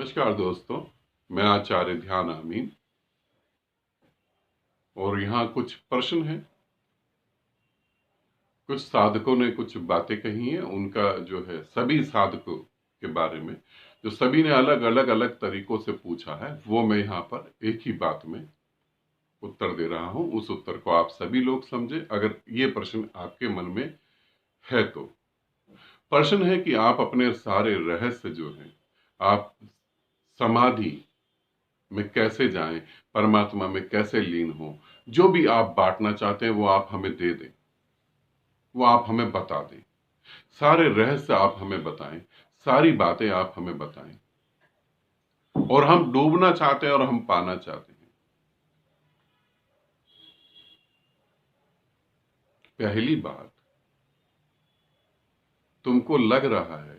नमस्कार दोस्तों, मैं आचार्य ध्यान अमीन और यहाँ कुछ प्रश्न हैं। कुछ साधकों ने कुछ बातें कही हैं, उनका जो है सभी साधकों के बारे में जो सभी ने अलग अलग अलग तरीकों से पूछा है, वो मैं यहाँ पर एक ही बात में उत्तर दे रहा हूँ। उस उत्तर को आप सभी लोग समझे। अगर ये प्रश्न आपके मन में है तो प्रश्न है कि आप अपने सारे रहस्य जो है आप समाधि में कैसे जाएं, परमात्मा में कैसे लीन हो। जो भी आप बांटना चाहते हैं वो आप हमें दे दें, वो आप हमें बता दें। सारे रहस्य आप हमें बताएं, सारी बातें आप हमें बताएं। और हम डूबना चाहते हैं और हम पाना चाहते हैं। पहली बात, तुमको लग रहा है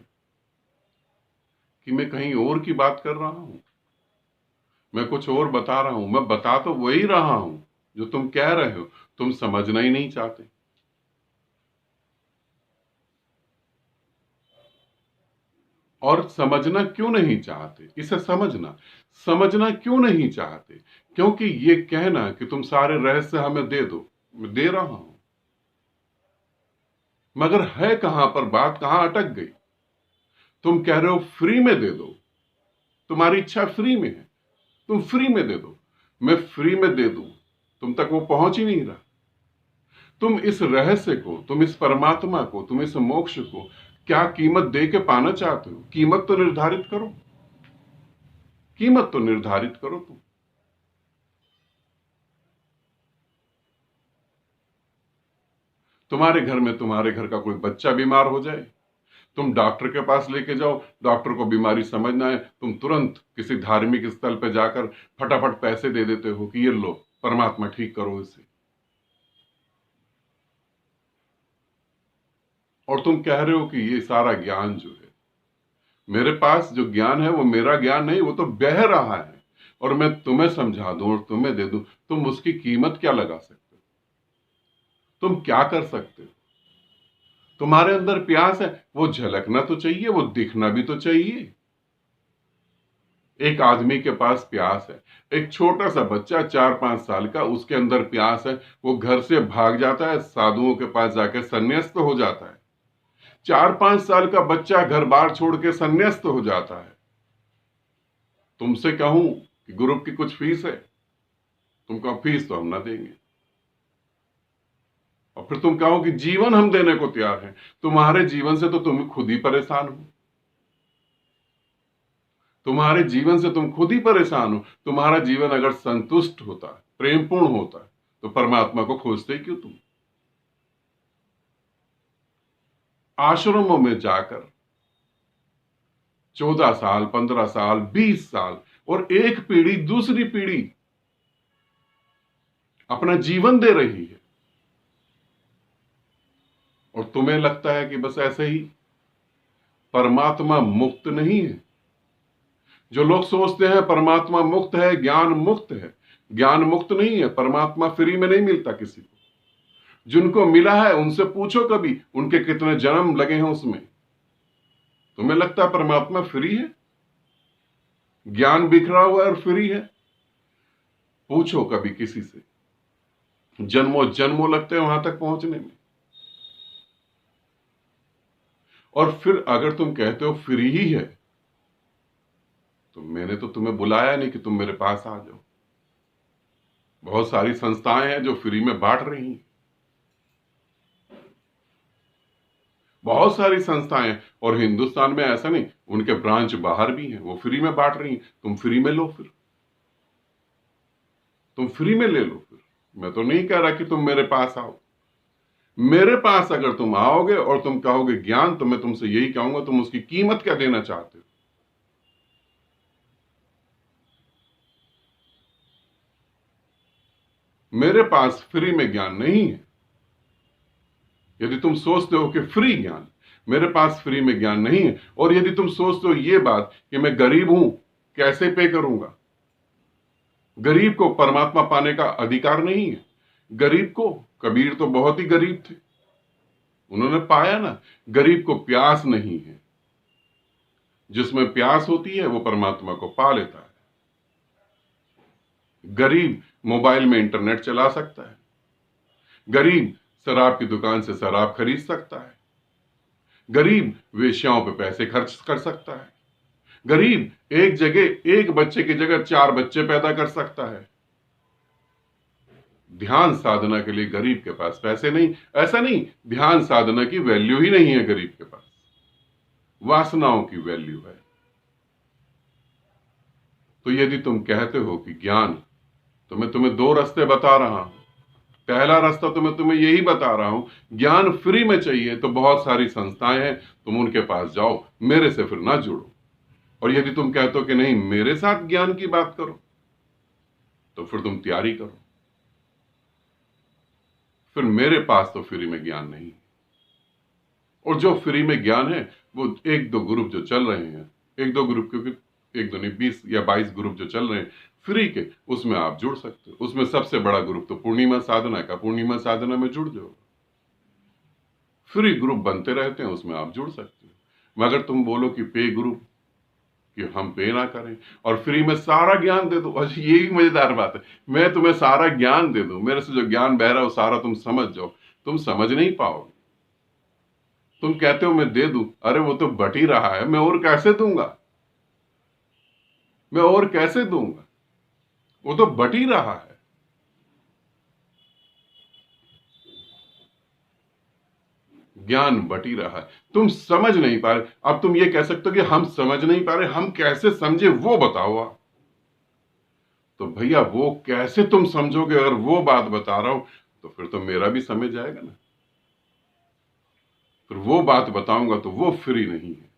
कि मैं कहीं और की बात कर रहा हूं, मैं कुछ और बता रहा हूं। मैं बता तो वही रहा हूं जो तुम कह रहे हो, तुम समझना ही नहीं चाहते। और समझना क्यों नहीं चाहते, इसे समझना समझना क्यों नहीं चाहते, क्योंकि ये कहना कि तुम सारे रहस्य हमें दे दो, मैं दे रहा हूं, मगर है कहां पर बात, कहां अटक गई। तुम कह रहे हो फ्री में दे दो, तुम्हारी इच्छा फ्री में है, तुम फ्री में दे दो। मैं फ्री में दे दूं, तुम तक वो पहुंच ही नहीं रहा। तुम इस रहस्य को, तुम इस परमात्मा को, तुम इस मोक्ष को क्या कीमत दे के पाना चाहते हो? कीमत तो निर्धारित करो, कीमत तो निर्धारित करो। तुम तुम्हारे घर में, तुम्हारे घर का कोई बच्चा बीमार हो जाए, तुम डॉक्टर के पास लेके जाओ, डॉक्टर को बीमारी समझ ना आए, तुम तुरंत किसी धार्मिक स्थल पर जाकर फटाफट पैसे दे देते हो कि ये लो, परमात्मा ठीक करो इसे। और तुम कह रहे हो कि ये सारा ज्ञान जो है मेरे पास, जो ज्ञान है वो मेरा ज्ञान नहीं, वो तो बह रहा है और मैं तुम्हें समझा दूं और तुम्हें दे दूं, तुम उसकी कीमत क्या लगा सकते हो? तुम क्या कर सकते हो? तुम्हारे अंदर प्यास है, वो झलकना तो चाहिए, वो दिखना भी तो चाहिए। एक आदमी के पास प्यास है, एक छोटा सा बच्चा 4-5 साल का, उसके अंदर प्यास है, वो घर से भाग जाता है, साधुओं के पास जाके संन्यास्त हो जाता है। 4-5 साल का बच्चा घर बार छोड़ के संन्यास्त हो जाता है। तुमसे कहूं कि ग्रुप की कुछ फीस है, तुम कहो फीस तो हम ना देंगे, और फिर तुम कहो कि जीवन हम देने को तैयार हैं। तुम्हारे जीवन से तो तुम खुद ही परेशान हो, तुम्हारे जीवन से तुम खुद ही परेशान हो। तुम्हारा जीवन अगर संतुष्ट होता, प्रेमपूर्ण होता, तो परमात्मा को खोजते क्यों तुम? आश्रमों में जाकर 14 साल, 15 साल, 20 साल और एक पीढ़ी दूसरी पीढ़ी अपना जीवन दे रही है, और तुम्हें लगता है कि बस ऐसे ही। परमात्मा मुक्त नहीं है। जो लोग सोचते हैं परमात्मा मुक्त है, ज्ञान मुक्त है, ज्ञान मुक्त नहीं है। परमात्मा फ्री में नहीं मिलता किसी को। जिनको मिला है उनसे पूछो कभी, उनके कितने जन्म लगे हैं उसमें। तुम्हें लगता है परमात्मा फ्री है, ज्ञान बिखरा हुआ है और फ्री है? पूछो कभी किसी से, जन्मों जन्मों लगते हैं वहां तक पहुंचने में। और फिर अगर तुम कहते हो फ्री ही है, तो मैंने तो तुम्हें बुलाया नहीं कि तुम मेरे पास आ जाओ। बहुत सारी संस्थाएं हैं जो फ्री में बांट रही हैं, बहुत सारी संस्थाएं। और हिंदुस्तान में ऐसा नहीं, उनके ब्रांच बाहर भी हैं, वो फ्री में बांट रही हैं। तुम फ्री में लो, फिर तुम फ्री में ले लो। फिर मैं तो नहीं कह रहा कि तुम मेरे पास आओ। मेरे पास अगर तुम आओगे और तुम कहोगे ज्ञान, तो मैं तुमसे यही कहूंगा, तुम उसकी कीमत क्या देना चाहते हो? मेरे पास फ्री में ज्ञान नहीं है। यदि तुम सोचते हो कि फ्री ज्ञान, मेरे पास फ्री में ज्ञान नहीं है, और यदि तुम सोचते हो ये बात कि मैं गरीब हूं, कैसे पे करूंगा, गरीब को परमात्मा पाने का अधिकार नहीं है। गरीब को, कबीर तो बहुत ही गरीब थे, उन्होंने पाया ना। गरीब को प्यास नहीं है, जिसमें प्यास होती है वो परमात्मा को पा लेता है। गरीब मोबाइल में इंटरनेट चला सकता है, गरीब शराब की दुकान से शराब खरीद सकता है, गरीब वेश्याओं पे पैसे खर्च कर सकता है, गरीब एक जगह एक बच्चे की जगह 4 बच्चे पैदा कर सकता है। ध्यान साधना के लिए गरीब के पास पैसे नहीं, ऐसा नहीं, ध्यान साधना की वैल्यू ही नहीं है गरीब के पास, वासनाओं की वैल्यू है। तो यदि तुम कहते हो कि ज्ञान, तो मैं तुम्हें 2 रास्ते बता रहा हूं। पहला रास्ता तो मैं तुम्हें यही बता रहा हूं, ज्ञान फ्री में चाहिए तो बहुत सारी संस्थाएं हैं, तुम उनके पास जाओ, मेरे से फिर ना जुड़ो। और यदि तुम कहते हो कि नहीं, मेरे साथ ज्ञान की बात करो, तो फिर तुम तैयारी करो, फिर मेरे पास तो फ्री में ज्ञान नहीं। और जो फ्री में ज्ञान है वो 1-2 ग्रुप जो चल रहे हैं, 1-2 ग्रुप, क्योंकि 1-2 नहीं 20 या 22 ग्रुप जो चल रहे हैं फ्री के, उसमें आप जुड़ सकते हो। उसमें सबसे बड़ा ग्रुप तो पूर्णिमा साधना का, पूर्णिमा साधना में जुड़ जाओ। फ्री ग्रुप बनते रहते हैं, उसमें आप जुड़ सकते हो। मगर तुम बोलो कि पे ग्रुप, कि हम पे ना करें और फ्री में सारा ज्ञान दे दो, अच्छा ये भी मजेदार बात है, मैं तुम्हें सारा ज्ञान दे दूं, मेरे से जो ज्ञान बह रहा है वो सारा तुम समझ जाओ, तुम समझ नहीं पाओगे। तुम कहते हो मैं दे दूं, अरे वो तो बट ही रहा है, मैं और कैसे दूंगा, मैं और कैसे दूंगा, वो तो बट ही रहा है। ज्ञान बट ही रहा है, तुम समझ नहीं पा रहे। अब तुम ये कह सकते हो कि हम समझ नहीं पा रहे, हम कैसे समझे वो बताओ आप। तो भैया वो कैसे तुम समझोगे, अगर वो बात बता रहा हूं तो फिर तो मेरा भी समझ जाएगा ना। फिर वो बात बताऊंगा तो वो फ्री नहीं है।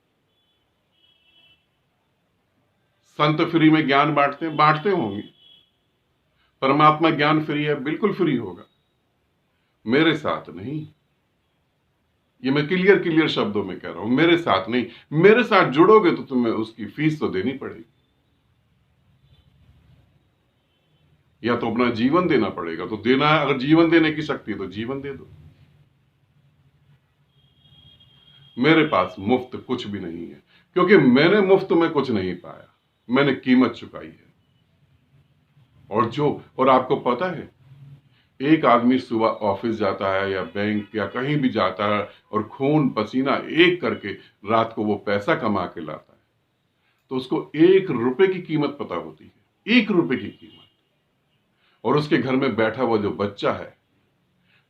संत फ्री में ज्ञान बांटते होंगे, परमात्मा ज्ञान फ्री है, बिल्कुल फ्री होगा, मेरे साथ नहीं। ये मैं क्लियर शब्दों में कह रहा हूं, मेरे साथ नहीं। मेरे साथ जुड़ोगे तो तुम्हें उसकी फीस तो देनी पड़ेगी, या तो अपना जीवन देना पड़ेगा, तो देना है, अगर जीवन देने की शक्ति है तो जीवन दे दो। मेरे पास मुफ्त कुछ भी नहीं है, क्योंकि मैंने मुफ्त में कुछ नहीं पाया, मैंने कीमत चुकाई है। और आपको पता है, एक आदमी सुबह ऑफिस जाता है या बैंक या कहीं भी जाता है और खून पसीना एक करके रात को वो पैसा कमा के लाता है, तो उसको 1 रुपए की कीमत पता होती है, 1 रुपए की कीमत। और उसके घर में बैठा हुआ जो बच्चा है,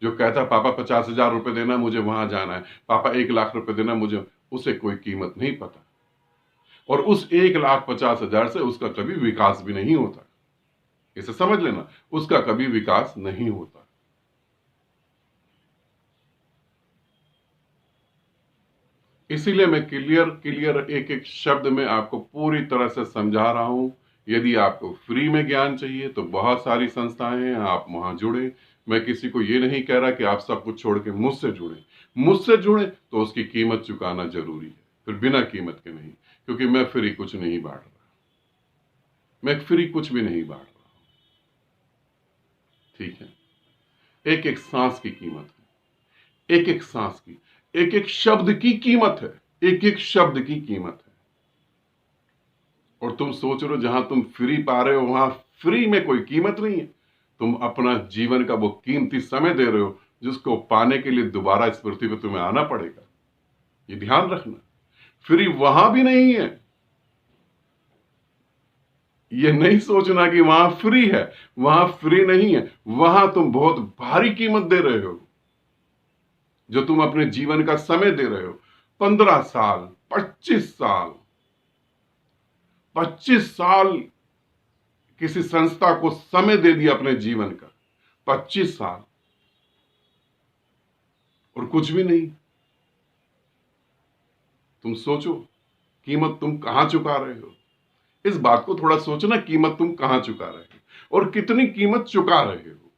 जो कहता है पापा 50,000 रुपए देना, मुझे वहां जाना है, पापा 1,00,000 रुपए देना मुझे, उसे कोई कीमत नहीं पता। और उस 1,50,000 से उसका कभी विकास भी नहीं होता, इसे समझ लेना, उसका कभी विकास नहीं होता। इसीलिए मैं क्लियर एक एक शब्द में आपको पूरी तरह से समझा रहा हूं। यदि आपको फ्री में ज्ञान चाहिए तो बहुत सारी संस्थाएं हैं, आप वहां जुड़े। मैं किसी को ये नहीं कह रहा कि आप सब कुछ छोड़ के मुझसे जुड़े तो उसकी कीमत चुकाना जरूरी है, फिर बिना कीमत के नहीं, क्योंकि मैं फ्री कुछ नहीं बांट रहा, मैं फ्री कुछ भी नहीं बांट रहा। ठीक है, एक एक सांस की कीमत है, एक एक सांस की, एक एक शब्द की कीमत है, एक एक शब्द की कीमत है। और तुम सोच रहे हो जहां तुम फ्री पा रहे हो वहां फ्री में कोई कीमत नहीं है। तुम अपना जीवन का वो कीमती समय दे रहे हो जिसको पाने के लिए दोबारा इस पृथ्वी पर तुम्हें आना पड़ेगा, ये ध्यान रखना। फ्री वहां भी नहीं है, ये नहीं सोचना कि वहां फ्री है, वहां फ्री नहीं है, वहां तुम बहुत भारी कीमत दे रहे हो, जो तुम अपने जीवन का समय दे रहे हो। 15 साल, 25 साल किसी संस्था को समय दे दिया अपने जीवन का, 25 साल, और कुछ भी नहीं। तुम सोचो कीमत तुम कहां चुका रहे हो, इस बात को थोड़ा सोचना, कीमत तुम कहां चुका रहे हो और कितनी कीमत चुका रहे हो।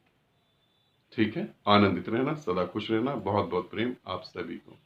ठीक है, आनंदित रहना, सदा खुश रहना। बहुत बहुत प्रेम आप सभी को।